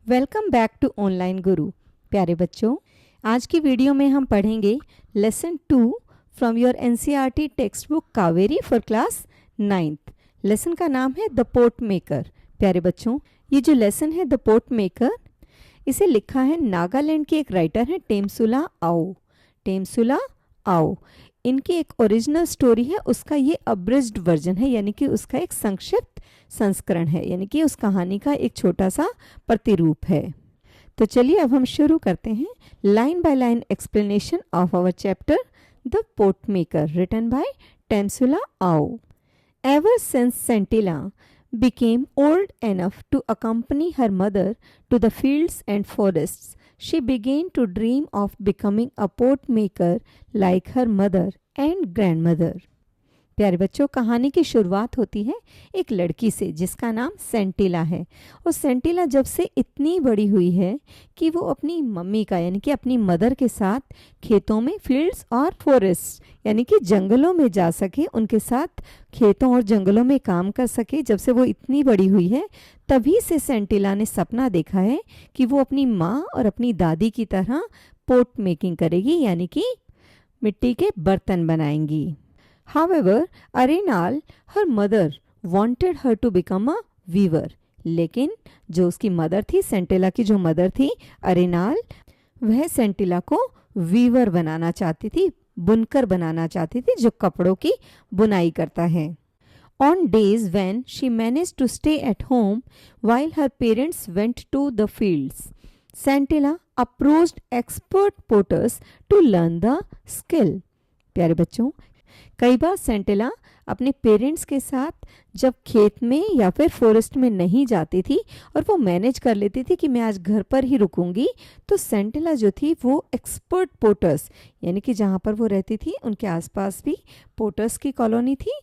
Welcome back to online गुरु। प्यारे बच्चों, आज की वीडियो में हम पढ़ेंगे lesson 2 from your NCERT text book Kaveri for class 9th। Lesson का नाम है द पोट मेकर। प्यारे बच्चों, ये जो लेसन है द पोट मेकर, इसे लिखा है नागालैंड के एक राइटर हैं टेमसुला आओ। टेमसुला आओ इनकी एक ओरिजिनल स्टोरी है, उसका ये अब्रिज्ड वर्जन है, यानी कि उसका एक संक्षिप्त संस्करण है, यानी कि उस कहानी का एक छोटा सा प्रतिरूप है। तो चलिए अब हम शुरू करते हैं line by line explanation of our chapter the pot maker written by Temsula Ao. Ever since Scintilla became old enough to accompany her mother to the fields and forests, she began to dream of becoming a pot maker like her mother and grandmother. प्यारे बच्चों, कहानी की शुरुआत होती है एक लड़की से जिसका नाम सेंटिला है। और सेंटिला जब से इतनी बड़ी हुई है कि वो अपनी मम्मी का यानी कि अपनी मदर के साथ खेतों में, फील्ड्स और फॉरेस्ट यानी कि जंगलों में जा सके, उनके साथ खेतों और जंगलों में काम कर सके। जब से वो इतनी बड़ी हुई है तभी से सेंटिला ने सपना देखा है कि वो अपनी माँ और अपनी दादी की तरह पोट मेकिंग करेगी, यानी कि मिट्टी के बर्तन बनाएंगी। However, Arenal, her mother, wanted her to become a weaver. लेकिन जो उसकी मदर थी, सेंटिला की जो मदर थी अरेनाल, वह सेंटिला को वीवर बनाना चाहती थी, बुनकर बनाना चाहती थी, जो कपड़ों की बुनाई करता है। On days when she managed to stay at home while her parents went to the fields, Santilla approached expert potters to learn the skill. प्यारे बच्चों, कई बार सेंटिला अपने पेरेंट्स के साथ जब खेत में या फिर फॉरेस्ट में नहीं जाती थी और वो मैनेज कर लेती थी कि मैं आज घर पर ही रुकूंगी, तो सेंटिला जो थी वो एक्सपर्ट पोटर्स यानी कि जहाँ पर वो रहती थी उनके आसपास भी पोटर्स की कॉलोनी थी,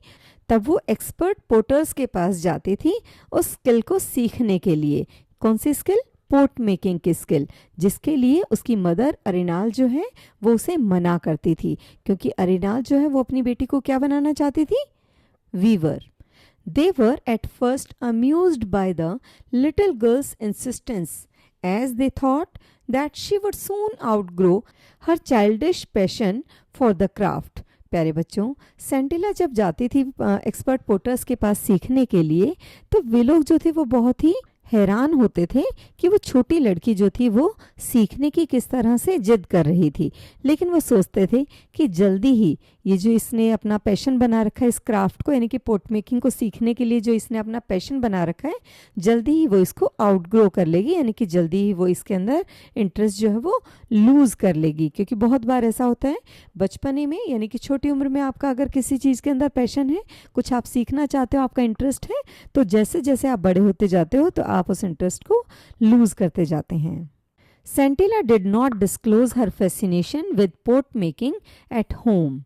तब वो एक्सपर्ट पोटर्स के पास जाती थी उस स्किल को सीखने के लिए। कौन सी स्किल? पोट मेकिंग की स्किल, जिसके लिए उसकी मदर अरेनाल जो है वो उसे मना करती थी, क्योंकि अरेनाल जो है वो अपनी बेटी को क्या बनाना चाहती थी? Weaver. They were at first amused by the little girl's insistence, as they thought that she would soon outgrow her childish passion for the craft. प्यारे बच्चों, सेंटिला जब जाती थी एक्सपर्ट पोटर्स के पास सीखने के लिए, तो वे लोग जो थे वो बहुत ही हैरान होते थे कि वो छोटी लड़की जो थी वो सीखने की किस तरह से जिद कर रही थी। लेकिन वो सोचते थे कि जल्दी ही ये जो इसने अपना पैशन बना रखा है इस क्राफ्ट को, यानी कि पोट मेकिंग को सीखने के लिए जो इसने अपना पैशन बना रखा है, जल्दी ही वो इसको आउटग्रो कर लेगी, यानी कि जल्दी ही वो इसके अंदर इंटरेस्ट जो है वो लूज़ कर लेगी। क्योंकि बहुत बार ऐसा होता है बचपने में, यानी कि छोटी उम्र में आपका अगर किसी चीज़ के अंदर पैशन है, कुछ आप सीखना चाहते हो, आपका इंटरेस्ट है, तो जैसे जैसे आप बड़े होते जाते हो तो आप उस इंटरेस्ट को लूज करते जाते हैं। Scintilla did not disclose her fascination with pot making at home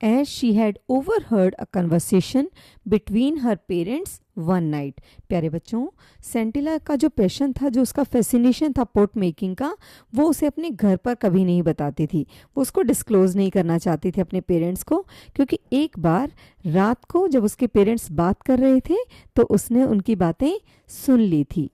as she had overheard a conversation between her parents one night. प्यारे बच्चों, सेंटिला का जो पैशन था, जो उसका फैसिनेशन था पोट मेकिंग का, वो उसे अपने घर पर कभी नहीं बताती थी, वो उसको डिस्क्लोज नहीं करना चाहती थी अपने पेरेंट्स को, क्योंकि एक बार रात को जब उसके पेरेंट्स बात कर रहे थे तो उसने उनकी बातें सुन ली थी।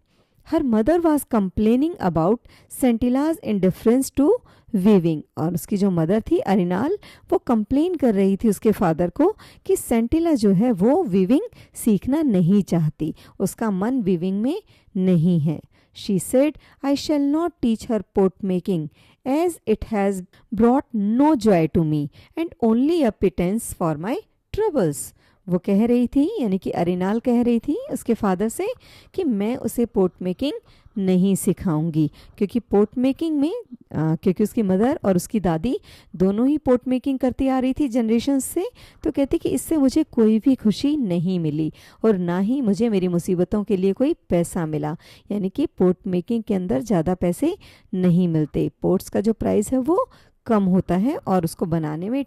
Her mother was complaining about Sentila's indifference to weaving. और उसकी जो मदर थी अरेनाल, वो कंप्लेन कर रही थी उसके फादर को कि सेंटिला जो है वो वीविंग सीखना नहीं चाहती, उसका मन वीविंग में नहीं है। She said, I shall not teach her pot making as it has brought no joy to me and only a pittance for my troubles. वो कह रही थी, यानी कि अरेनाल कह रही थी उसके फादर से कि मैं उसे पोट मेकिंग नहीं सिखाऊंगी, क्योंकि पोट मेकिंग में क्योंकि उसकी मदर और उसकी दादी दोनों ही पोट मेकिंग करती आ रही थी जनरेशन से, तो कहती कि इससे मुझे कोई भी खुशी नहीं मिली और ना ही मुझे मेरी मुसीबतों के लिए कोई पैसा मिला। यानी कि पोट मेकिंग के अंदर ज़्यादा पैसे नहीं मिलते, पोट्स का जो प्राइस है वो कम होता है और उसको बनाने में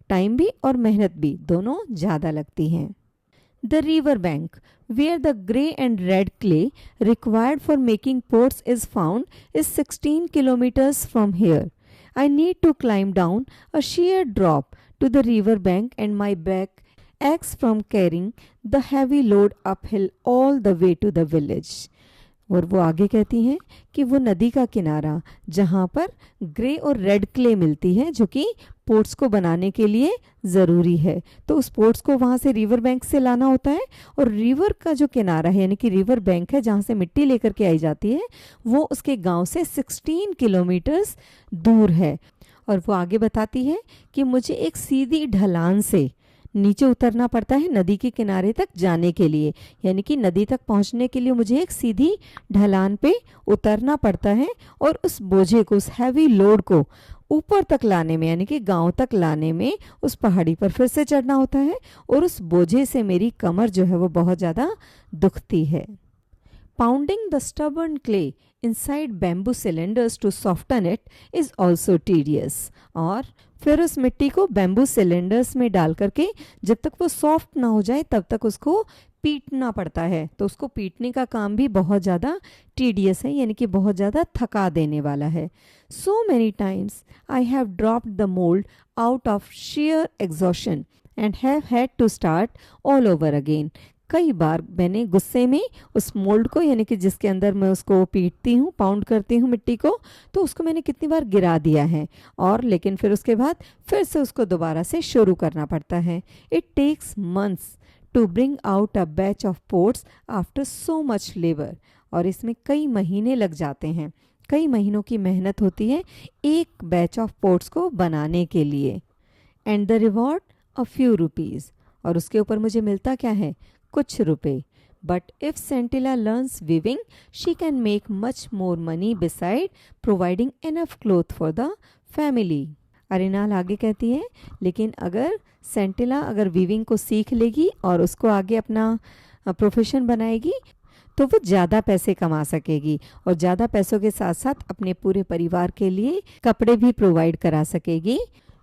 टाइम भी और मेहनत भी दोनों ज़्यादा लगती हैं। The river bank where the grey and red clay required for making pots is found is 16 kilometers from here. I need to climb down a sheer drop to the river bank and my back aches from carrying the heavy load uphill all the way to the village. और वो आगे कहती हैं कि वो नदी का किनारा जहाँ पर ग्रे और रेड क्ले मिलती है जो कि पोट्स को बनाने के लिए ज़रूरी है, तो उस पोट्स को वहाँ से रिवर बैंक से लाना होता है। और रिवर का जो किनारा है यानी कि रिवर बैंक है जहाँ से मिट्टी लेकर के आई जाती है वो उसके गांव से 16 किलोमीटर्स दूर है। और वो आगे बताती है कि मुझे एक सीधी ढलान से नीचे उतरना पड़ता है नदी के किनारे तक जाने के लिए, यानी कि नदी तक पहुंचने के लिए मुझे एक सीधी ढलान पे उतरना पड़ता है और उस बोझे को, उस हैवी लोड को ऊपर तक लाने में यानी कि गांव तक लाने में उस पहाड़ी पर फिर से चढ़ना होता है और उस बोझे से मेरी कमर जो है वो बहुत ज़्यादा दुखती है। Pounding the stubborn clay inside bamboo cylinders to soften it is also tedious। और फिर उस मिट्टी को बैम्बू सिलेंडर्स में डाल करके जब तक वो सॉफ्ट ना हो जाए तब तक उसको पीटना पड़ता है, तो उसको पीटने का काम भी बहुत ज़्यादा टीडियस है यानी कि बहुत ज़्यादा थका देने वाला है। So many times I have dropped the mold out of sheer exhaustion and have had to start all over again। कई बार मैंने गुस्से में उस मोल्ड को यानी कि जिसके अंदर मैं उसको पीटती हूँ, पाउंड करती हूँ मिट्टी को, तो उसको मैंने कितनी बार गिरा दिया है और लेकिन फिर उसके बाद फिर से उसको दोबारा से शुरू करना पड़ता है। It takes months to bring out a batch of pots after so much labour. और इसमें कई महीने लग जाते हैं, कई महीनों की मेहनत होती है एक बैच ऑफ पोट्स को बनाने के लिए। And the reward a few rupees, और उसके ऊपर मुझे मिलता क्या है, कुछ रुपए। But if Scintilla learns weaving she can make much more money beside providing enough cloth for the family. Arenla आगे कहती है लेकिन अगर सेंटिला अगर वीविंग को सीख लेगी और उसको आगे अपना प्रोफेशन बनाएगी तो वो ज़्यादा पैसे कमा सकेगी और ज़्यादा पैसों के साथ साथ अपने पूरे परिवार के लिए कपड़े भी प्रोवाइड करा सकेगी।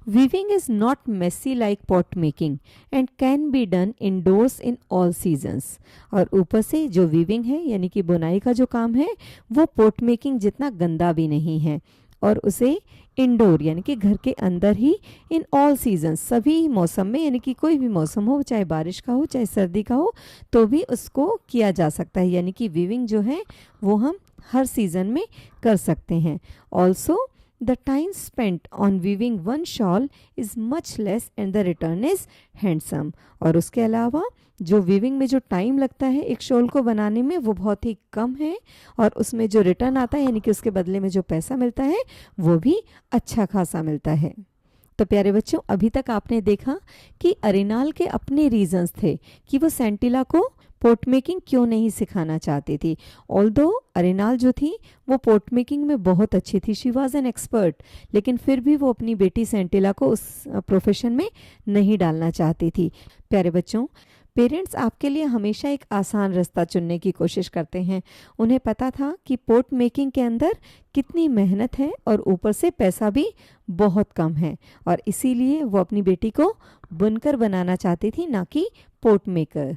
Weaving is not messy like pot making and can be done indoors in all seasons। और ऊपर से जो वीविंग है यानी कि बुनाई का जो काम है वो पोट मेकिंग जितना गंदा भी नहीं है और उसे इंडोर यानी कि घर के अंदर ही इन ऑल सीजन्स सभी मौसम में यानी कि कोई भी मौसम हो, चाहे बारिश का हो चाहे सर्दी का हो, तो भी उसको किया जा सकता है। यानी कि वीविंग जो है वो हम हर सीज़न में कर सकते हैं। Also The time spent on weaving one shawl is much less and the return is handsome। और उसके अलावा जो वीविंग में जो टाइम लगता है एक शॉल को बनाने में वो बहुत ही कम है और उसमें जो रिटर्न आता है यानी कि उसके बदले में जो पैसा मिलता है वो भी अच्छा खासा मिलता है। तो प्यारे बच्चों, अभी तक आपने देखा कि अरिनाल के अपने रीजंस थे कि वो सेंटिला को पोट मेकिंग क्यों नहीं सिखाना चाहती थी। ऑल्दो अरिनाल जो थी वो पोट मेकिंग में बहुत अच्छी थी, शी वॉज एन एक्सपर्ट, लेकिन फिर भी वो अपनी बेटी सेंटिला को उस प्रोफेशन में नहीं डालना चाहती थी। प्यारे बच्चों, पेरेंट्स आपके लिए हमेशा एक आसान रास्ता चुनने की कोशिश करते हैं। उन्हें पता था कि पोट मेकिंग के अंदर कितनी मेहनत है और ऊपर से पैसा भी बहुत कम है और इसीलिए वो अपनी बेटी को बुनकर बनाना चाहती थी, ना कि pot maker.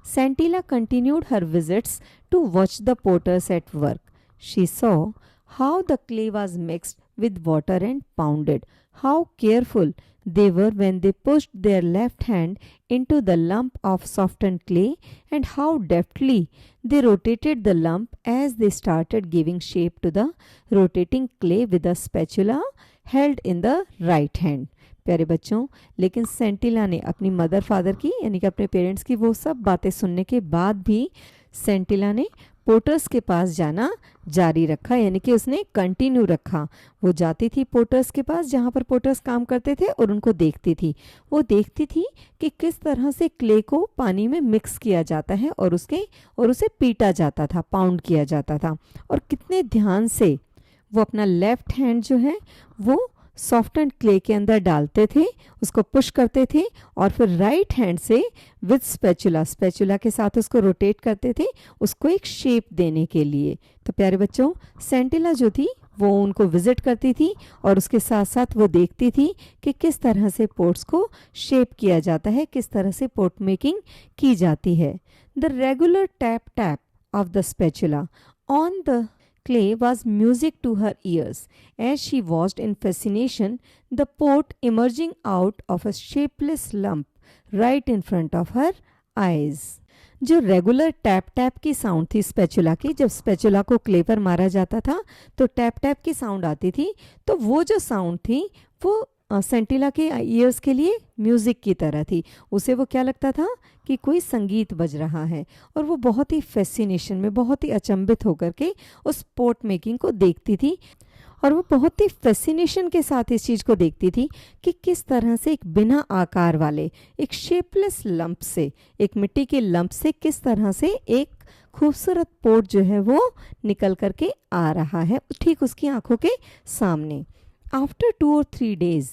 Santilla continued her visits to watch the potters at work. She saw how the clay was mixed with water and pounded, how careful they were when they pushed their left hand into the lump of softened clay and how deftly they rotated the lump as they started giving shape to the rotating clay with a spatula held in the right hand। प्यारे बच्चों, लेकिन सेंटिला ने अपनी mother father की यानी कि अपने parents की वो सब बातें सुनने के बाद भी सेंटिला ने पोटर्स के पास जाना जारी रखा, यानी कि उसने कंटिन्यू रखा। वो जाती थी पोटर्स के पास जहाँ पर पोटर्स काम करते थे और उनको देखती थी। वो देखती थी कि किस तरह से क्ले को पानी में मिक्स किया जाता है और उसे पीटा जाता था, पाउंड किया जाता था, और कितने ध्यान से वो अपना लेफ्ट हैंड जो है वो सॉफ्टन क्ले के अंदर डालते थे, उसको पुश करते थे और फिर राइट हैंड से विद स्पैचुला के साथ उसको रोटेट करते थे, उसको एक शेप देने के लिए। तो प्यारे बच्चों, सेंटिला जो थी वो उनको विजिट करती थी और उसके साथ साथ वो देखती थी कि किस तरह से पोट्स को शेप किया जाता है, किस तरह से पोट मेकिंग की जाती है। The regular tap of the spatula on the clay was music to her ears as she watched in fascination the pot emerging out of a shapeless lump right in front of her eyes. जो regular tap tap की sound थी spatula की, जब spatula को clay पर मारा जाता था तो टैप टैप की साउंड आती थी, तो वो जो साउंड थी वो सेंटिला के ईयर्स के लिए म्यूज़िक की तरह थी। उसे वो क्या लगता था कि कोई संगीत बज रहा है, और वो बहुत ही फैसिनेशन में, बहुत ही अचंभित होकर के उस पोट मेकिंग को देखती थी, और वो बहुत ही फैसिनेशन के साथ इस चीज़ को देखती थी कि किस तरह से एक बिना आकार वाले, एक शेपलेस लंप से, एक मिट्टी के लंप से किस तरह से एक खूबसूरत पोट जो है वो निकल करके आ रहा है ठीक उसकी आंखों के सामने। आफ्टर 2 or 3 days,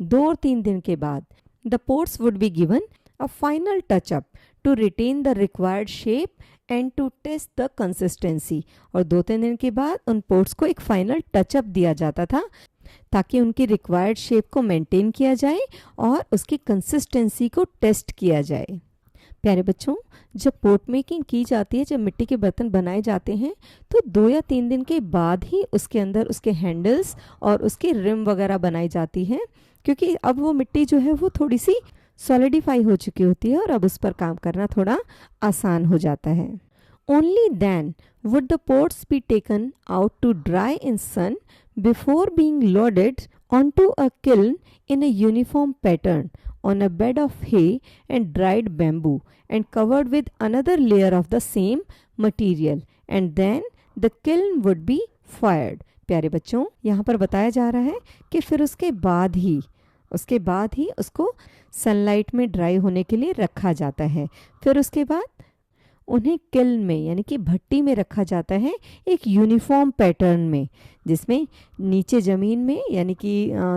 2 और 3 दिन के बाद, the pots would be given a final touch up to retain the required shape and to test the consistency. और 2-3 दिन के बाद उन पोट्स को एक फाइनल टचअप दिया जाता था ताकि उनकी रिक्वायर्ड शेप को मेंटेन किया जाए और उसकी कंसिस्टेंसी को टेस्ट किया जाए। प्यारे बच्चों, जब पोट मेकिंग की जाती है, जब मिट्टी के बर्तन बनाए जाते हैं, तो 2 या 3 दिन के बाद ही उसके अंदर उसके हैंडल्स और उसकी रिम वगैरह बनाई जाती है, क्योंकि अब वो मिट्टी जो है वो थोड़ी सी सॉलिडिफाई हो चुकी होती है और अब उस पर काम करना थोड़ा आसान हो जाता है। Only then would the pots be taken out to dry in sun before being loaded onto a kiln in a uniform pattern on a bed of hay and dried bamboo and covered with another layer of the same material, and then the kiln would be fired। प्यारे बच्चों, यहाँ पर बताया जा रहा है कि फिर उसके बाद ही उसको सनलाइट में ड्राई होने के लिए रखा जाता है। फिर उसके बाद उन्हें किल्न में यानी कि भट्टी में रखा जाता है एक यूनिफॉर्म पैटर्न में, जिसमें नीचे ज़मीन में यानी कि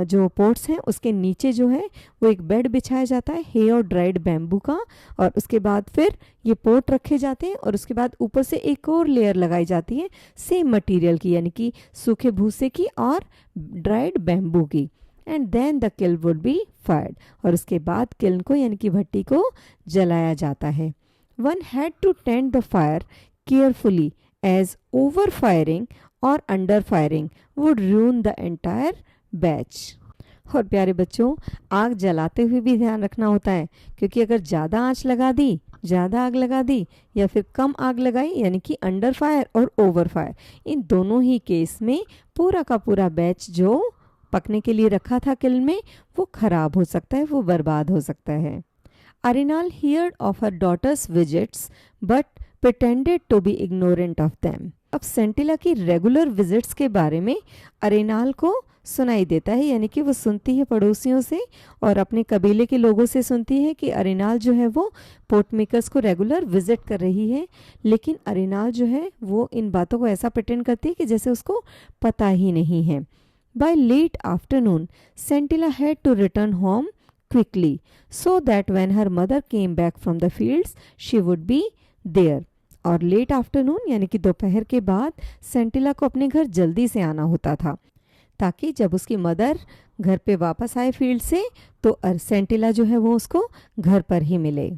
जो पोट्स हैं उसके नीचे जो है वो एक बेड बिछाया जाता है हे और ड्राइड बैम्बू का, और उसके बाद फिर ये पोट रखे जाते हैं और उसके बाद ऊपर से एक और लेयर लगाई जाती है सेम मटेरियल की, यानी कि सूखे भूसे की और ड्राइड बैम्बू की। And then the kiln would be fired, और उसके बाद किल्न को यानी कि भट्टी को जलाया जाता है। One had to tend the fire carefully as overfiring or underfiring would ruin the entire batch। और प्यारे बच्चों, आग जलाते हुए भी ध्यान रखना होता है, क्योंकि अगर ज़्यादा आंच लगा दी, ज़्यादा आग लगा दी या फिर कम आग लगाई यानी कि अंडर फायर और ओवर फायर, इन दोनों ही केस में पूरा का पूरा बैच जो पकने के लिए रखा था किल्न में वो खराब हो सकता है, वो बर्बाद हो सकता है। Arenal heard of her daughter's visits but pretended to be ignorant of them। अब सेंटिला की रेगुलर विजिट्स के बारे में अरेनाल को सुनाई देता है, यानी कि वो सुनती है पड़ोसियों से और अपने कबीले के लोगों से सुनती है कि अरेनाल जो है वो पोट मेकर्स को रेगुलर विजिट कर रही है, लेकिन अरेनाल जो है वो इन बातों को ऐसा प्रिटेंड करती है कि जैसे उसको पता ही नहीं है। By late afternoon, Scintilla had to return home quickly so that when her mother came back from the fields she would be there। और लेट आफ्टरनून यानी कि दोपहर के बाद सेंटिला को अपने घर जल्दी से आना होता था, ताकि जब उसकी मदर घर पे वापस आए फील्ड से तो सेंटिला जो है वो उसको घर पर ही मिले।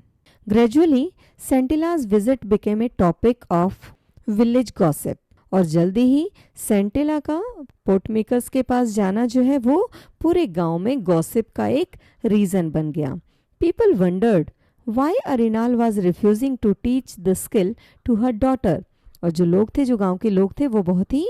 Gradually Scintilla's visit became a topic of village gossip, और जल्दी ही सेंटिला का पोट मेकर्स के पास जाना जो है वो पूरे गांव में गॉसिप का एक रीज़न बन गया। People wondered why Arenla was refusing to teach the skill to her daughter, और जो लोग थे, जो गांव के लोग थे, वो बहुत ही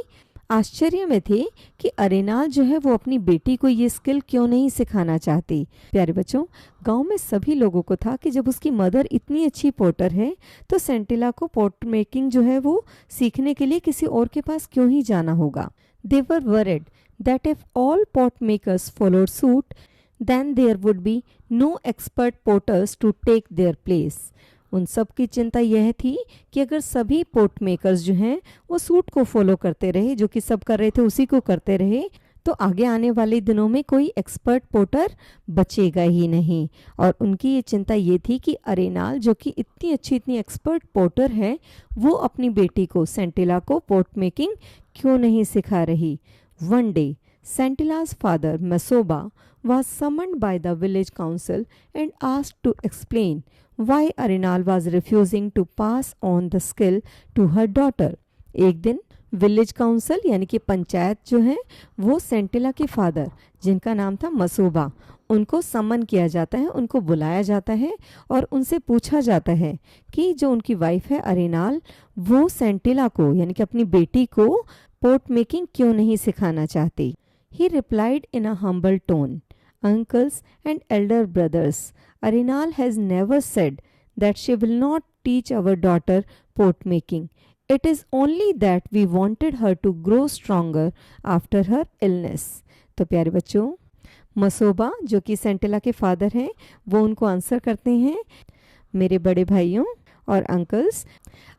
आश्चर्य में थे कि अरेनाल जो है वो अपनी बेटी को ये स्किल क्यों नहीं सिखाना चाहती। प्यारे बच्चों, गांव में सभी लोगों को था कि जब उसकी मदर इतनी अच्छी पोटर है तो सेंटिला को पोट मेकिंग जो है वो सीखने के लिए किसी और के पास क्यों ही जाना होगा। They were worried that if all pot makers followed suit then there would be no expert potters to take their place. उन सब की चिंता यह थी कि अगर सभी पोट मेकर्स जो हैं वो सूट को फॉलो करते रहे, जो कि सब कर रहे थे उसी को करते रहे, तो आगे आने वाले दिनों में कोई एक्सपर्ट पोटर बचेगा ही नहीं। और उनकी ये चिंता ये थी कि अरेनाल जो कि इतनी अच्छी, इतनी एक्सपर्ट पोटर है, वो अपनी बेटी को, सेंटिला को, पोट मेकिंग क्यों नहीं सिखा रही। One day Scintilla's father, Masoba, was summoned by the village council and asked to explain why Arenal was refusing to pass on the skill to her daughter। एक दिन विलेज काउंसिल यानी कि पंचायत जो है वो सेंटिला के फादर जिनका नाम था मसोबा, उनको समन किया जाता है, उनको बुलाया जाता है और उनसे पूछा जाता है कि जो उनकी वाइफ है अरेनाल, वो सेंटिला को यानी कि अपनी बेटी को पोर्ट मेकिंग क्यों नहीं सिखाना चाहती। ही replied in a humble tone, uncles and elder brothers, Arenal has never said that she will not teach our daughter pot making. It is only that we wanted her to grow stronger after her illness. तो प्यारे बच्चों, मसोबा जो कि सेंटिला के father हैं वो उनको answer करते हैं, मेरे बड़े भाइयों और अंकल्स,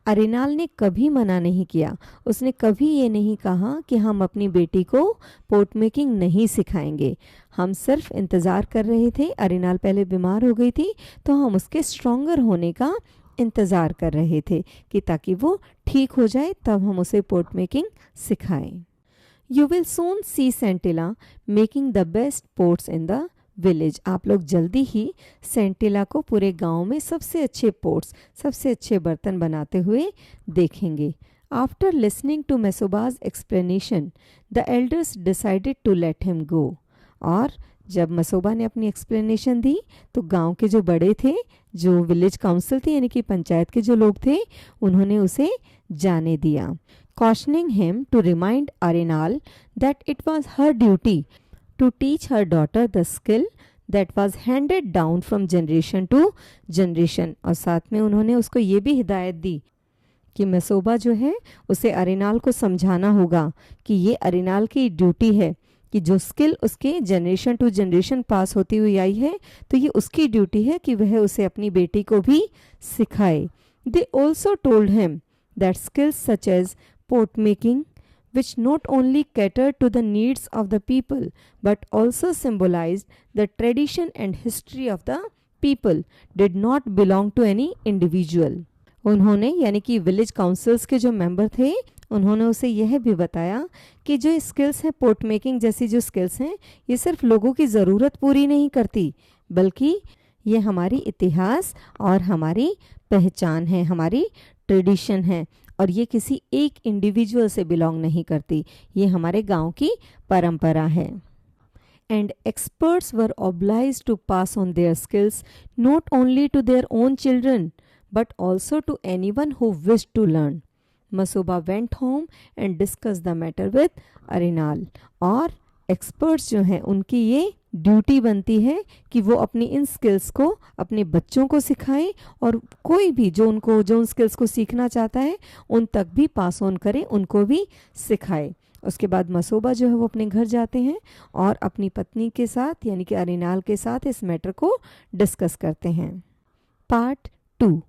अरेनाल ने कभी मना नहीं किया, उसने कभी ये नहीं कहा कि हम अपनी बेटी को पोट मेकिंग नहीं सिखाएंगे। हम सिर्फ इंतज़ार कर रहे थे, अरेनाल पहले बीमार हो गई थी तो हम उसके स्ट्रॉन्गर होने का इंतज़ार कर रहे थे कि ताकि वो ठीक हो जाए तब हम उसे पोट मेकिंग सिखाएं। You will soon see Scintilla making the best pots in the village. आप लोग जल्दी ही सेंटिला को पूरे गांव में सबसे अच्छे पोट्स, सबसे अच्छे बर्तन बनाते हुए देखेंगे। After listening to Mesoba's explanation the elders decided to let him go. और जब मसोबा ने अपनी एक्सप्लेनेशन दी तो गांव के जो बड़े थे, जो विलेज काउंसिल थी यानी कि पंचायत के जो लोग थे, उन्होंने उसे जाने दिया। Cautioning him to remind Arenla that it was her duty to teach her daughter the skill that was handed down from generation to generation। और साथ में उन्होंने उसको ये भी हिदायत दी कि मसोबा जो है उसे अरेनाल को समझाना होगा कि ये अरेनाल की ड्यूटी है कि जो स्किल उसके जनरेशन टू जनरेशन पास होती हुई आई है तो ये उसकी ड्यूटी है कि वह उसे अपनी बेटी को भी सिखाए। They also told him that skills such as pot making which not only catered to the needs of the people but also symbolized the tradition and history of the people did not belong to any individual। उन्होंने यानी कि village councils के जो member थे उन्होंने उसे यह भी बताया कि जो स्किल्स हैं, पोट मेकिंग जैसी जो स्किल्स हैं, ये सिर्फ लोगों की ज़रूरत पूरी नहीं करती बल्कि ये हमारी इतिहास और हमारी पहचान है, हमारी ट्रेडिशन है और ये किसी एक इंडिविजुअल से बिलोंग नहीं करती, ये हमारे गांव की परंपरा है। And experts were obliged to pass on their skills not only to their own children but also to anyone who wish to learn. Mesoba went home and discuss the matter with Arenla. और experts जो हैं उनकी ये duty बनती है कि वो अपनी इन स्किल्स को अपने बच्चों को सिखाएं और कोई भी जो उन स्किल्स को सीखना चाहता है उन तक भी पास ऑन करें, उनको भी सिखाए। उसके बाद मसोबा जो है वो अपने घर जाते हैं और अपनी पत्नी के साथ यानी कि अरेनाल के साथ इस मैटर को डिस्कस करते हैं। Part 2।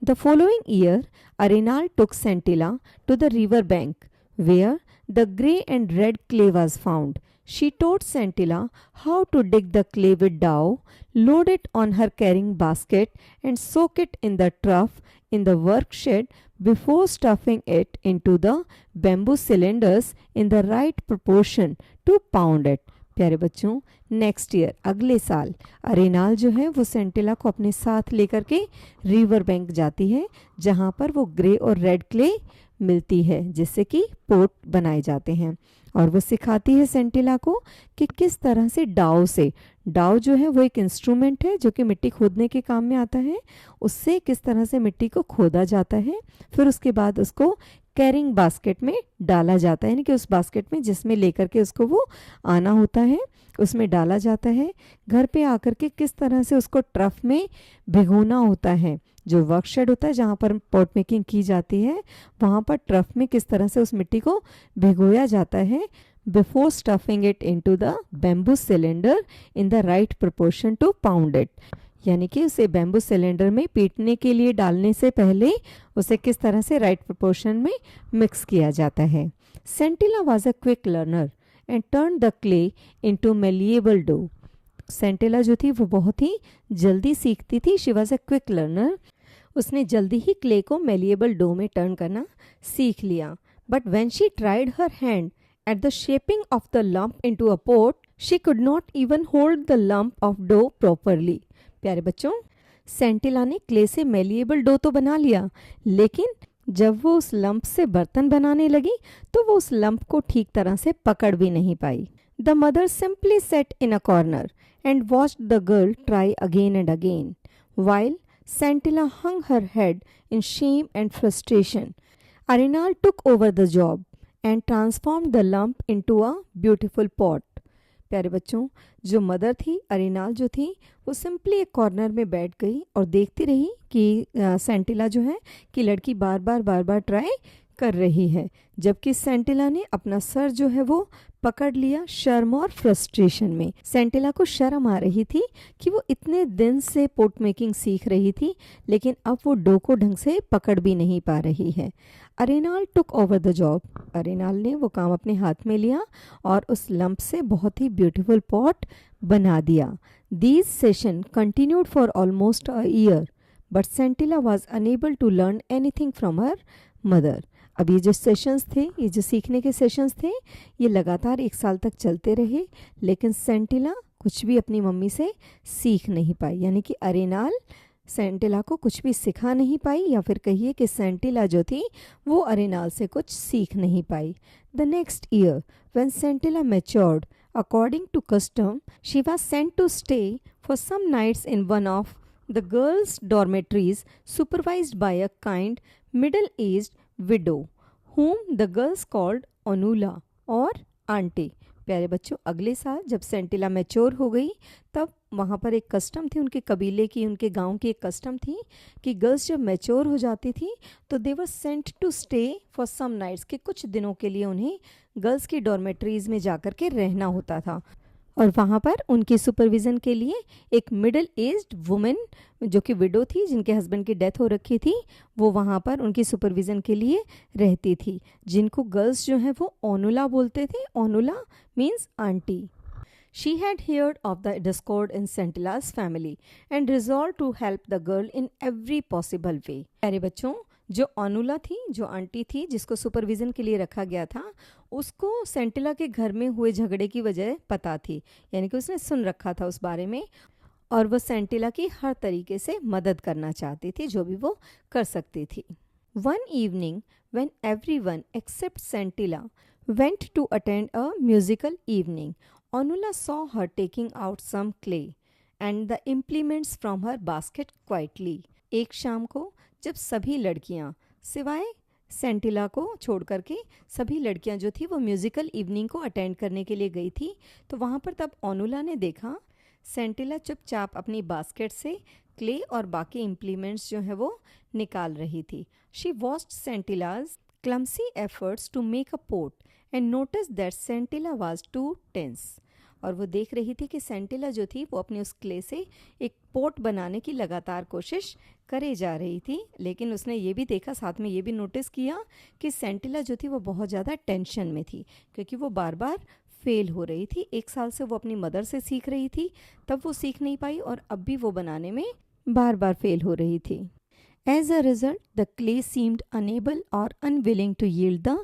The following year Arenla took Scintilla to the river bank where the grey and red clay was found. She taught Scintilla how to dig the clay with dough, load it on her carrying basket and soak it in the trough in the work shed before stuffing it into the bamboo cylinders in the right proportion to pound it। प्यारे बच्चों, next year अगले साल अरेनाल जो है वो सेंटिला को अपने साथ लेकर के रिवर बैंक जाती है जहाँ पर वो ग्रे और रेड क्ले मिलती है जिससे कि पोट बनाए जाते हैं और वो सिखाती है सेंटिला को कि किस तरह से डाव जो है वो एक इंस्ट्रूमेंट है जो कि मिट्टी खोदने के काम में आता है, उससे किस तरह से मिट्टी को खोदा जाता है, फिर उसके बाद उसको कैरिंग बास्केट में डाला जाता है यानी कि उस बास्केट में जिसमें लेकर के उसको वो आना होता है उसमें डाला जाता है। घर पे आकर के किस तरह से उसको ट्रफ में भिगोना होता है, जो वर्कशेड होता है जहाँ पर पॉट मेकिंग की जाती है वहाँ पर ट्रफ में किस तरह से उस मिट्टी को भिगोया जाता है before stuffing it into the bamboo cylinder in the right proportion to pound it. यानी कि उसे बैम्बू सिलेंडर में पीटने के लिए डालने से पहले उसे किस तरह से राइट प्रोपोर्शन में मिक्स किया जाता है। Scintilla was a quick learner and turn the clay into malleable dough. Scintilla जो थी वो बहुत ही जल्दी सीखती थी। She was a quick learner. उसने जल्दी ही क्ले को मेलिएबल डो में टर्न करना सीख लिया। But when she tried her hand at the shaping of the lump into a pot she could not even hold the lump of dough properly. प्यारे बच्चों, सेंटिला ने क्ले से मेलिएबल डो तो बना लिया लेकिन जब वो उस लंप से बर्तन बनाने लगी तो वो उस लंप को ठीक तरह से पकड़ भी नहीं पाई। The mother simply set in a corner and watched the girl try again and again while Santilla hung her head in shame and frustration. Arenal took over the job and transformed the lump into a beautiful pot. प्यारे बच्चों, जो mother थी, अरिनाल जो थी, वो simply एक corner में बैठ गई और देखती रही कि सेंटिला जो है कि लड़की बार बार ट्राई कर रही है, जबकि सेंटिला ने अपना सर जो है वो पकड़ लिया शर्म और फ्रस्ट्रेशन में। सेंटिला को शर्म आ रही थी कि वो इतने दिन से पोट मेकिंग सीख रही थी, लेकिन अब वो डो को ढंग से पकड़ भी नहीं पा रही है। अरेनाल टुक ओवर द जॉब। अरेनाल ने वो काम अपने हाथ में लिया और उस लंप से बहुत ही ब्यूटीफुल पॉट बना दिया। These session continued for almost a year, but Scintilla was unable to learn anything from her mother. अब ये जो सेशंस थे, ये जो सीखने के सेशंस थे, ये लगातार 1 साल तक चलते रहे, लेकिन सेंटिला कुछ भी अपनी मम्मी से सीख नहीं पाई। यानी कि अरेनाल सेंटिला को कुछ भी सिखा नहीं पाई, या फिर कहिए कि सेंटिला जो थी वो अरेनाल से कुछ सीख नहीं पाई। The next year when Scintilla matured according to custom, she was sent to stay for some nights in one of the girls dormitories, supervised by a kind middle-aged widow whom the girls called Onula और aunty. प्यारे बच्चों, अगले साल जब सेंटिला mature हो गई तब वहाँ पर एक कस्टम थी, उनके कबीले की, उनके गांव की एक कस्टम थी कि गर्ल्स जब मैच्योर हो जाती थी तो they were sent to stay for some nights, कि कुछ दिनों के लिए उन्हें गर्ल्स की डॉर्मेटरीज में जाकर के रहना होता था। और वहाँ पर उनकी सुपरविज़न के लिए एक मिडिल एज्ड वुमेन जो कि विडो थी, जिनके हस्बैंड की डेथ हो रखी थी, वो वहाँ पर उनकी सुपरविज़न के लिए रहती थी, जिनको गर्ल्स जो हैं वो ओनुला बोलते थे। Onula means aunty. She had heard of the discord in Sentilla's family and resolved to help the girl in every possible way. प्यारे बच्चों, जो ओनुला थी, जो आंटी थी, जिसको सुपरविज़न के लिए रखा गया था, उसको सेंटिला के घर में हुए झगड़े की वजह पता थी, यानी कि उसने सुन रखा था उस बारे में, और वो सेंटिला की हर तरीके से मदद करना चाहती थी, जो भी वो कर सकती थी। One evening, when everyone except Sentilla went to attend a musical evening, Onula saw her taking out some clay and the implements from her basket quietly. एक शाम को जब सभी लड़कियां सिवाय सेंटिला को छोड़ करके सभी लड़कियां जो थी वो म्यूजिकल इवनिंग को अटेंड करने के लिए गई थी, तो वहाँ पर तब ओनुला ने देखा सेंटिला चुपचाप अपनी बास्केट से क्ले और बाकी इम्प्लीमेंट्स जो है वो निकाल रही थी। She watched Scintilla's clumsy efforts to make a pot and notice that Scintilla was too tense. और वो देख रही थी कि सेंटिला जो थी वो अपने उस क्ले से एक पोट बनाने की लगातार कोशिश करे जा रही थी, लेकिन उसने ये भी देखा, साथ में ये भी नोटिस किया कि सेंटिला जो थी वो बहुत ज़्यादा टेंशन में थी, क्योंकि वो बार बार फेल हो रही थी। 1 साल से वो अपनी मदर से सीख रही थी, तब वो सीख नहीं पाई और अब भी वो बनाने में बार बार फेल हो रही थी। As a result the clay seemed unable और unwilling to yield the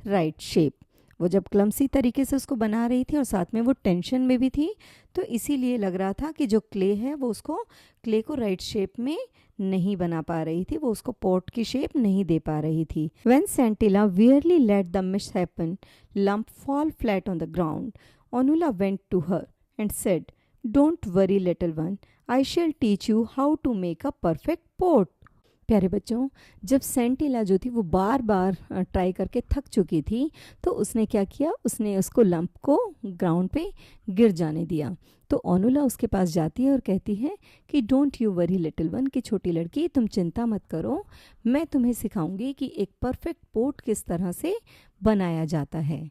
right shape. वो जब क्लमसी तरीके से उसको बना रही थी और साथ में वो टेंशन में भी थी, तो इसीलिए लग रहा था कि जो क्ले है वो उसको क्ले को राइट शेप में नहीं बना पा रही थी, वो उसको पॉट की शेप नहीं दे पा रही थी। When Santilla wearily let the misshapen lump fall flat on the ground, Onula went to her and said, "Don't worry, little one. I shall teach you how to make a perfect pot." प्यारे बच्चों, जब सेंटिला जो थी वो बार बार try करके थक चुकी थी, तो उसने क्या किया, उसने उसको लंप को ग्राउंड पे गिर जाने दिया। तो ओनुला उसके पास जाती है और कहती है कि don't you worry little one, कि छोटी लड़की तुम चिंता मत करो, मैं तुम्हें सिखाऊंगी कि एक परफेक्ट पोट किस तरह से बनाया जाता है।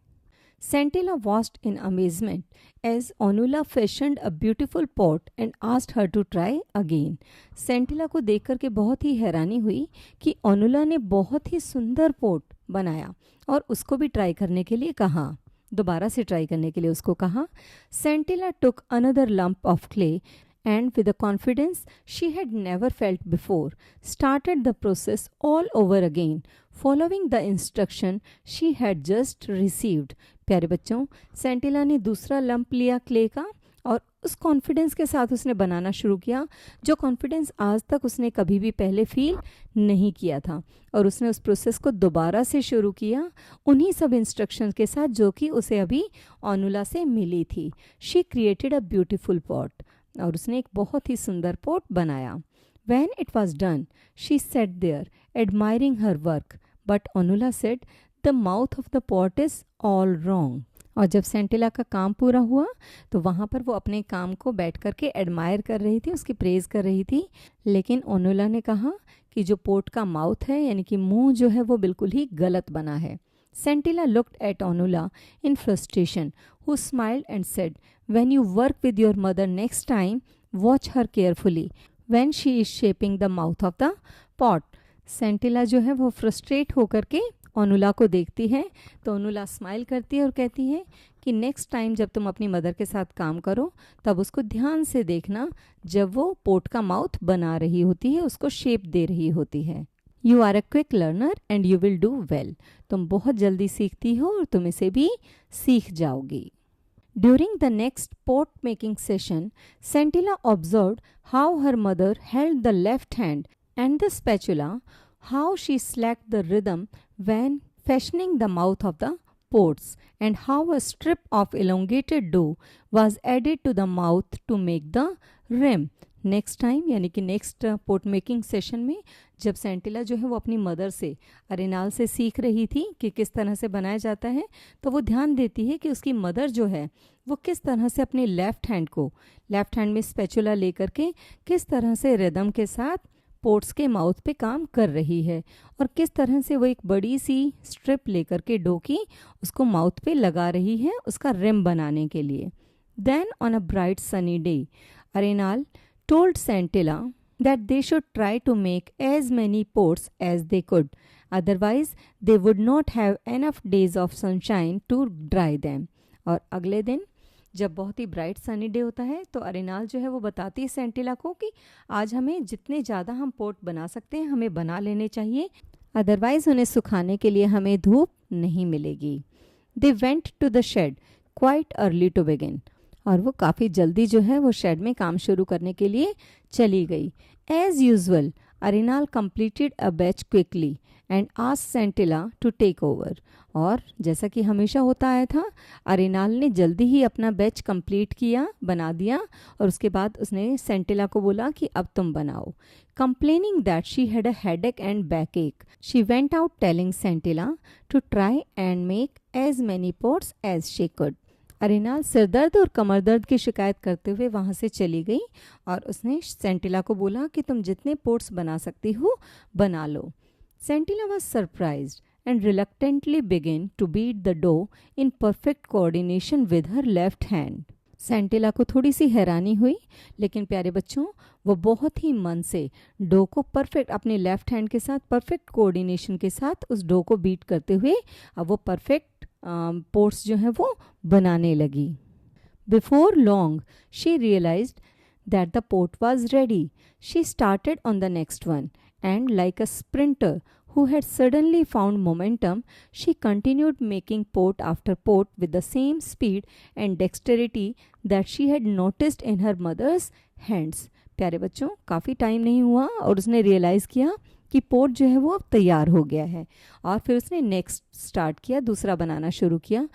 Santilla watched in amazement as Onula fashioned a beautiful pot and asked her to try again. Santilla को देख करके बहुत ही हैरानी हुई कि ओनुला ने बहुत ही सुंदर पोट बनाया और उसको भी ट्राई करने के लिए कहा, दोबारा से ट्राई करने के लिए उसको कहा। Santilla took another lump of clay and with a confidence she had never felt before, started the process all over again, following the instruction she had just received. प्यारे बच्चों, सेंटिला ने दूसरा लंप लिया क्ले का और उस कॉन्फिडेंस के साथ उसने बनाना शुरू किया, जो कॉन्फिडेंस आज तक उसने कभी भी पहले फील नहीं किया था। और उसने उस प्रोसेस को दोबारा से शुरू किया उन्हीं सब इंस्ट्रक्शंस के साथ जो कि उसे अभी ओनुला से मिली थी। She created a beautiful pot, और उसने एक बहुत ही सुंदर पॉट बनाया। When it was done, she sat there, admiring her work. But Onula said, the mouth of the pot is all wrong. और जब सेंटिला का काम पूरा हुआ तो वहाँ पर वो अपने काम को बैठ करके एडमायर कर रही थी, उसकी प्रेज़ कर रही थी। लेकिन ओनुला ने कहा कि जो पोट का माउथ है यानी कि मुंह जो है वो बिल्कुल ही गलत बना है। सेंटिला looked at Onula in frustration, who smiled and said, when you work with your mother next time, watch her carefully when she is shaping the mouth of the pot. सेंटिला जो है वो फ्रस्ट्रेट होकर के ओनुला को देखती है, तो ओनुला स्माइल करती है और कहती है कि नेक्स्ट टाइम जब तुम अपनी मदर के साथ काम करो तब उसको ध्यान से देखना, जब वो पोट का माउथ बना रही होती है, उसको शेप दे रही होती है। You are a quick learner and you will do well. तुम बहुत जल्दी सीखती हो और तुम इसे भी सीख जाओगी। During the next pot making session, Scintilla observed how her mother held the left hand and the spatula, how she slacked the rhythm when fashioning the mouth of the pots, and how a strip of elongated dough was added to the mouth to make the rim. Next time यानी कि next pot making session में जब सेंटिला जो है वो अपनी mother से अरेनाल से सीख रही थी कि किस तरह से बनाया जाता है, तो वो ध्यान देती है कि उसकी मदर जो है वो किस तरह से अपने लेफ़्ट हैंड में स्पैचुला लेकर के किस तरह से रिदम के साथ पोट्स के माउथ पे काम कर रही है, और किस तरह से वो एक बड़ी सी स्ट्रिप लेकर के डो की उसको माउथ पे लगा रही है उसका रिम बनाने के लिए। Then on a bright sunny day, Arenla told Scintilla that they should try to make as many pots as they could, otherwise they would not have enough days of sunshine to dry them. और अगले दिन जब बहुत ही bright sunny day होता है तो अरेनाल जो है वो बताती है सेंटिला को कि आज हमें जितने ज़्यादा हम पोट बना सकते हैं हमें बना लेने चाहिए, अदरवाइज़ उन्हें सुखाने के लिए हमें धूप नहीं मिलेगी। They went to the shed quite early to begin, और वो काफ़ी जल्दी जो है वो शेड में काम शुरू करने के लिए चली गई। As usual Arenla completed a batch quickly and asked Scintilla to take over, और जैसा कि हमेशा होता आया था अरेनाल ने जल्दी ही अपना बैच कंप्लीट किया, बना दिया, और उसके बाद उसने सेंटिला को बोला कि अब तुम बनाओ। Complaining that she had a headache and back ache, she went out telling Sentila to try and make as many pots as she could. अरेनाल सिरदर्द और कमर दर्द की शिकायत करते हुए वहाँ से चली गई और उसने सेंटिला को बोला कि तुम जितने पोट्स बना सकती हो बना लो। Sentila was surprised and reluctantly begin to beat the dough in perfect coordination with her left hand. Sentila को थोड़ी सी हैरानी हुई, लेकिन प्यारे बच्चों वो बहुत ही मन से डो को परफेक्ट अपने लेफ्ट हैंड के साथ परफेक्ट कोऑर्डिनेशन के साथ उस डो को बीट करते हुए अब वो परफेक्ट पोट्स जो हैं वो बनाने लगी। Before long she realised that the pot was ready. She started on the next one and like a sprinter who had suddenly found momentum, she continued making pot after pot with the same speed and dexterity that she had noticed in her mother's hands. प्यारे बच्चों, काफ़ी time नहीं हुआ और उसने realise किया कि pot जो है वो अब तैयार हो गया है, और फिर उसने नेक्स्ट स्टार्ट किया, दूसरा बनाना शुरू किया।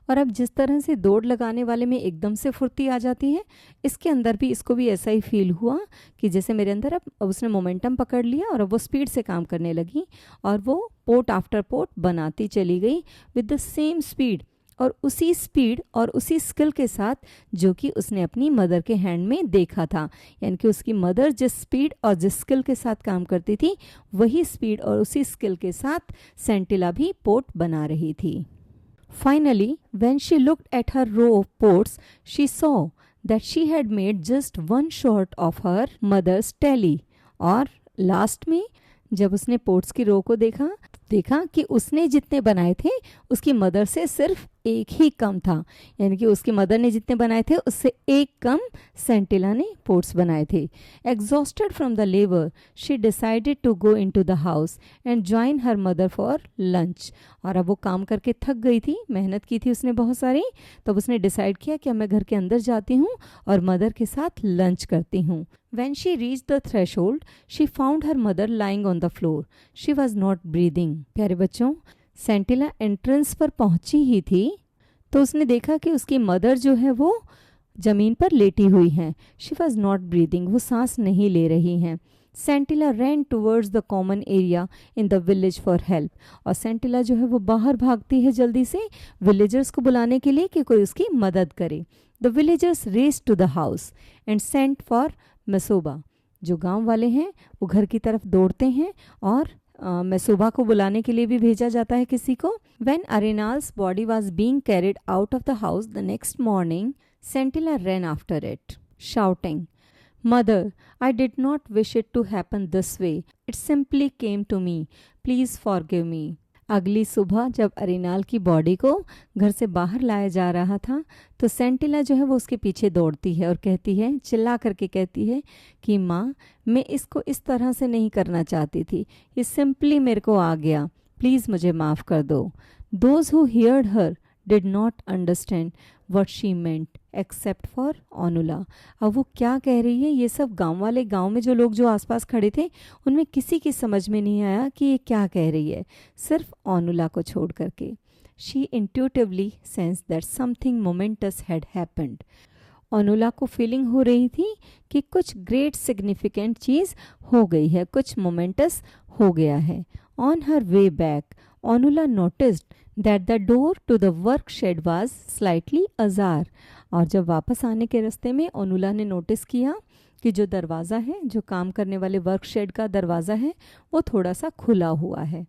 और अब जिस तरह से दौड़ लगाने वाले में एकदम से फुर्ती आ जाती है, इसके अंदर भी इसको भी ऐसा ही फील हुआ कि जैसे मेरे अंदर अब उसने मोमेंटम पकड़ लिया और अब वो स्पीड से काम करने लगी और वो पोट आफ्टर पोट बनाती चली गई विद द सेम स्पीड और उसी स्पीड और उसी स्किल के साथ जो कि उसने अपनी मदर के हैंड में देखा था। यानी कि उसकी मदर जिस स्पीड और जिस स्किल के साथ काम करती थी वही स्पीड और उसी स्किल के साथ सेंटिला भी पोट बना रही थी। Finally, when she looked at her row of pots, she saw that she had made just one short of her mother's tally. और लास्ट में जब उसने पोट्स की रो को देखा कि उसने जितने बनाए थे उसकी मदर से सिर्फ एक ही कम था, यानी कि उसकी मदर ने जितने बनाए थे उससे एक कम सेंटिला ने पोट्स बनाए थे। Exhausted from the labour she decided to go into the house and join her mother for lunch. और अब वो काम करके थक गई थी, मेहनत की थी उसने बहुत सारी, तब उसने डिसाइड किया कि अब मैं घर के अंदर जाती हूँ और मदर के साथ लंच करती हूँ। When she reached the threshold, she found her mother lying on the floor. She was not breathing. प्यारे बच्चों, सेंटिला एंट्रेंस पर पहुंची ही थी तो उसने देखा कि उसकी मदर जो है वो जमीन पर लेटी हुई हैं। She was not breathing. वो सांस नहीं ले रही हैं। सेंटिला ran towards the common area in the village for help. और सेंटिला जो है वो बाहर भागती है जल्दी से विलेजर्स को बुलाने के लिए कि कोई उसकी मदद करे। The villagers raced to the house and sent for मैसूबा। जो गांव वाले हैं वो घर की तरफ दौड़ते हैं और मैसूबा को बुलाने के लिए भी भेजा जाता है किसी को। When Arenal's body was being carried out of the house the next morning, Scintilla ran after it, shouting, "Mother, I did not wish it to happen this way. It simply came to me. Please forgive me." अगली सुबह जब अरेनाल की body को घर से बाहर लाया जा रहा था तो सेंटिला जो है वो उसके पीछे दौड़ती है और कहती है, चिल्ला करके कहती है कि माँ, मैं इसको इस तरह से नहीं करना चाहती थी, ये सिंपली मेरे को आ गया, प्लीज़ मुझे माफ़ कर दो। Those who heard her did not understand what she meant except for Onula. अब वो क्या कह रही है ये सब गांव वाले, गांव में जो लोग जो आसपास खड़े थे उनमें किसी की समझ में नहीं आया कि ये क्या कह रही है, सिर्फ ओनुला को छोड़ करके। She intuitively sense that something momentous had happened. Onula को फीलिंग हो रही थी कि कुछ ग्रेट सिग्निफिकेंट चीज़ हो गई है, कुछ मोमेंटस हो गया है। On her way back Onula noticed that the door to the work shed was slightly ajar. और जब वापस आने के रास्ते में ओनुला ने नोटिस किया कि जो दरवाज़ा है, जो काम करने वाले वर्क शेड का दरवाज़ा है, वो थोड़ा सा खुला हुआ है।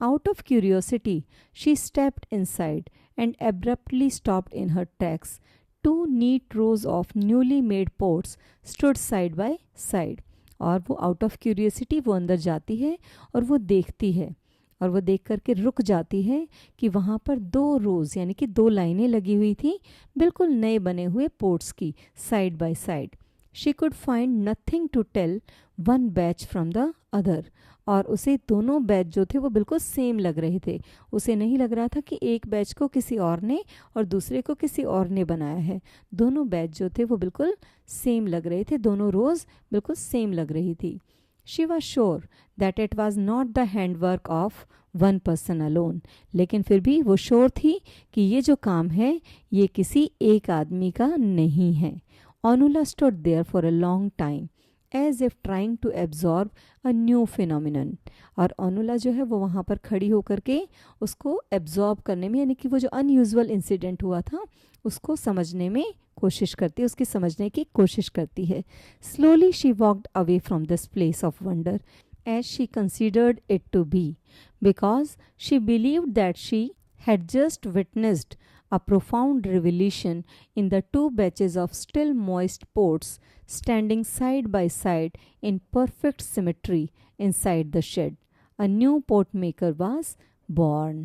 Out of curiosity she stepped inside and abruptly stopped in her tracks. Two neat rows of newly made pots stood side by side. और वो आउट ऑफ क्यूरियोसिटी वो अंदर जाती है और वो देखती है और वो देख करके रुक जाती है कि वहाँ पर 2 रोज़ यानी कि 2 लाइनें लगी हुई थी बिल्कुल नए बने हुए पोट्स की, side by side. She could find nothing to tell one batch from the other. और उसे दोनों बैच जो थे वो बिल्कुल सेम लग रहे थे। उसे नहीं लग रहा था कि एक बैच को किसी और ने और दूसरे को किसी और ने बनाया है। दोनों बैच जो थे वो बिल्कुल सेम लग रहे थे, दोनों रोज़ बिल्कुल सेम लग रही थी। She was sure that it was not the handwork of one person alone. लेकिन फिर भी वो श्योर थी कि ये जो काम है ये किसी एक आदमी का नहीं है। ओनुला stood there for a long time as if trying to absorb a new phenomenon. और ओनुला जो है वो वहाँ पर खड़ी होकर के उसको एब्जॉर्ब करने में, यानी कि वो जो अनयूजुअल इंसिडेंट हुआ था उसको समझने में कोशिश करती है, उसकी समझने की कोशिश करती है। Slowly she walked away from this place of wonder as she considered it to be, because she believed that she had just witnessed a profound revelation in the 2 batches of still moist pots standing side by side in perfect symmetry inside the shed. A new pot maker was born.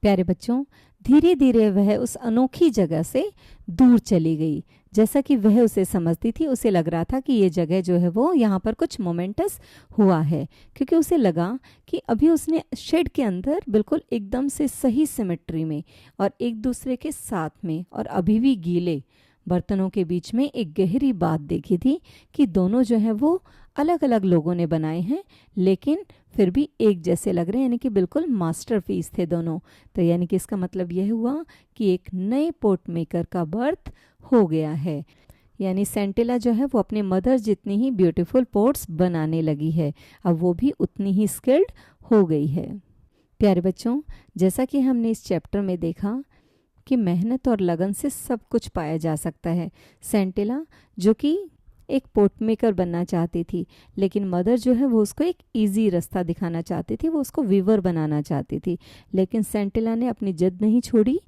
प्यारे बच्चों, धीरे धीरे वह उस अनोखी जगह से दूर चली गई। जैसा कि वह उसे समझती थी, उसे लग रहा था कि ये जगह जो है वो यहाँ पर कुछ मोमेंटस हुआ है, क्योंकि उसे लगा कि अभी उसने शेड के अंदर बिल्कुल एकदम से सही सिमेट्री में और एक दूसरे के साथ में और अभी भी गीले बर्तनों के बीच में एक गहरी बात देखी थी कि दोनों जो है वो अलग अलग लोगों ने बनाए हैं लेकिन फिर भी एक जैसे लग रहे हैं, यानी कि बिल्कुल मास्टरपीस थे दोनों। तो यानी कि इसका मतलब यह हुआ कि एक नए पोट मेकर का बर्थ हो गया है। यानी सेंटिला जो है वो अपने मदर जितनी ही ब्यूटीफुल पोट्स बनाने लगी है, अब वो भी उतनी ही स्किल्ड हो गई है। प्यारे बच्चों, जैसा कि हमने इस चैप्टर में देखा कि मेहनत और लगन से सब कुछ पाया जा सकता है। सेंटिला जो कि एक पोट मेकर बनना चाहती थी, लेकिन मदर जो है वो उसको एक इजी रास्ता दिखाना चाहती थी, वो उसको वीवर बनाना चाहती थी। लेकिन सेंटिला ने अपनी जिद नहीं छोड़ी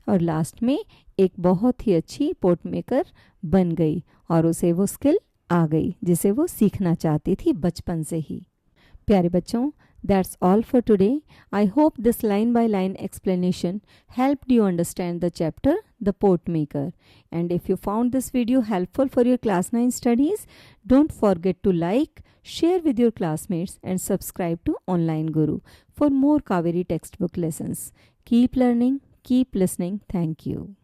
और लास्ट में एक बहुत ही अच्छी पोट मेकर बन गई और उसे वो स्किल आ गई जिसे वो सीखना चाहती थी बचपन से ही। प्यारे बच्चों, that's all for today. I hope this line by line explanation helped you understand the chapter The Pot Maker. And if you found this video helpful for your class 9 studies, don't forget to like, share with your classmates and subscribe to Online Guru for more Kaveri textbook lessons. Keep learning, keep listening. Thank you.